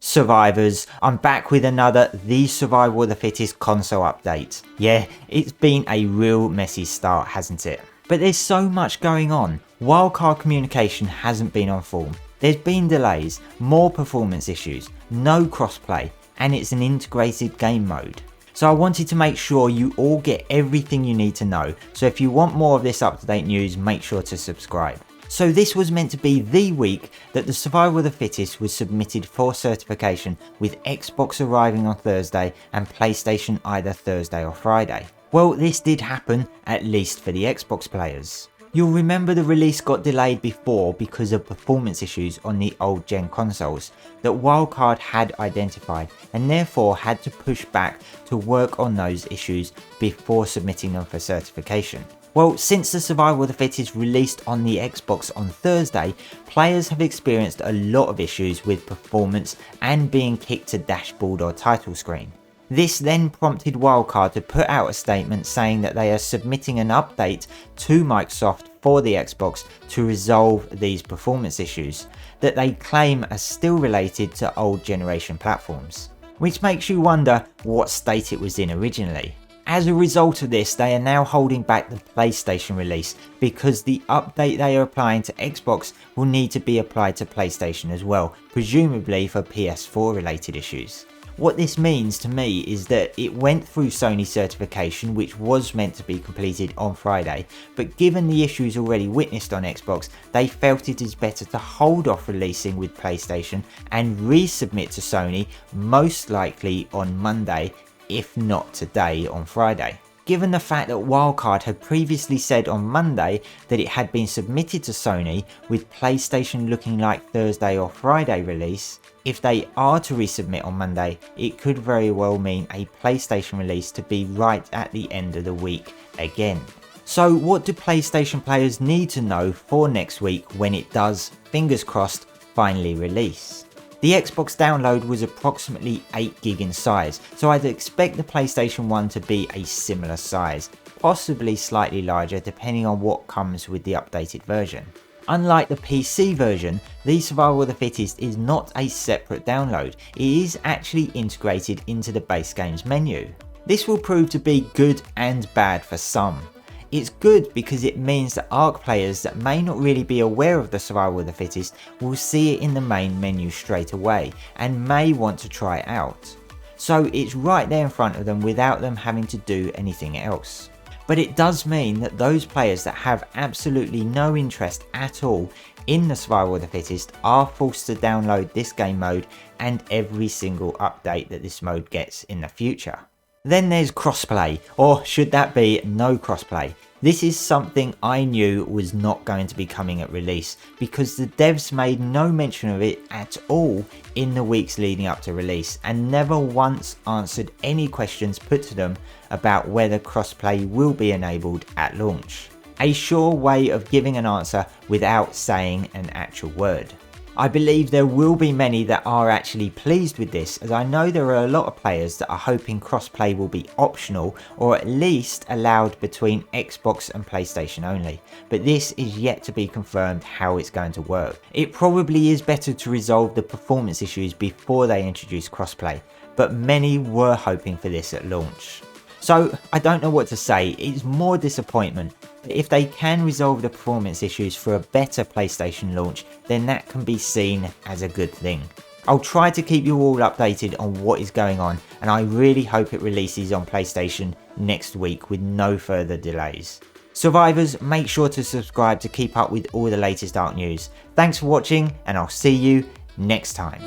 Survivors, I'm back with another The Survival of the Fittest console update. Yeah, it's been a real messy start, hasn't it? But there's so much going on. Wildcard communication hasn't been on form. There's been delays, more performance issues, no crossplay, and it's an integrated game mode. So I wanted to make sure you all get everything you need to know, so if you want more of this up-to-date news, make sure to subscribe. So this was meant to be the week that the Survival of the Fittest was submitted for certification, with Xbox arriving on Thursday and PlayStation either Thursday or Friday. Well, this did happen, at least for the Xbox players. You'll remember the release got delayed before because of performance issues on the old gen consoles that Wildcard had identified, and therefore had to push back to work on those issues before submitting them for certification. Well, since the Survival of the Fittest released on the Xbox on Thursday, players have experienced a lot of issues with performance and being kicked to dashboard or title screen. This then prompted Wildcard to put out a statement saying that they are submitting an update to Microsoft for the Xbox to resolve these performance issues that they claim are still related to old generation platforms. Which makes you wonder what state it was in originally. As a result of this, they are now holding back the PlayStation release because the update they are applying to Xbox will need to be applied to PlayStation as well, presumably for PS4 related issues. What this means to me is that it went through Sony certification, which was meant to be completed on Friday, but given the issues already witnessed on Xbox, they felt it is better to hold off releasing with PlayStation and resubmit to Sony, most likely on Monday, if not today on Friday. Given the fact that Wildcard had previously said on Monday that it had been submitted to Sony, with PlayStation looking like Thursday or Friday release, if they are to resubmit on Monday, it could very well mean a PlayStation release to be right at the end of the week again. So what do PlayStation players need to know for next week when it does, fingers crossed, finally release? The Xbox download was approximately 8GB in size, so I'd expect the PlayStation 1 to be a similar size, possibly slightly larger depending on what comes with the updated version. Unlike the PC version, the Survival of the Fittest is not a separate download, it is actually integrated into the base game's menu. This will prove to be good and bad for some. It's good because it means that ARK players that may not really be aware of the Survival of the Fittest will see it in the main menu straight away and may want to try it out. So it's right there in front of them without them having to do anything else. But it does mean that those players that have absolutely no interest at all in the Survival of the Fittest are forced to download this game mode and every single update that this mode gets in the future. Then there's crossplay, or should that be no crossplay? This is something I knew was not going to be coming at release because the devs made no mention of it at all in the weeks leading up to release and never once answered any questions put to them about whether crossplay will be enabled at launch. A sure way of giving an answer without saying an actual word. I believe there will be many that are actually pleased with this, as I know there are a lot of players that are hoping crossplay will be optional or at least allowed between Xbox and PlayStation only, but this is yet to be confirmed how it's going to work. It probably is better to resolve the performance issues before they introduce crossplay, but many were hoping for this at launch. So I don't know what to say, it's more disappointment. If they can resolve the performance issues for a better PlayStation launch, then that can be seen as a good thing. I'll try to keep you all updated on what is going on, and I really hope it releases on PlayStation next week with no further delays. Survivors, make sure to subscribe to keep up with all the latest ARK news. Thanks for watching, and I'll see you next time.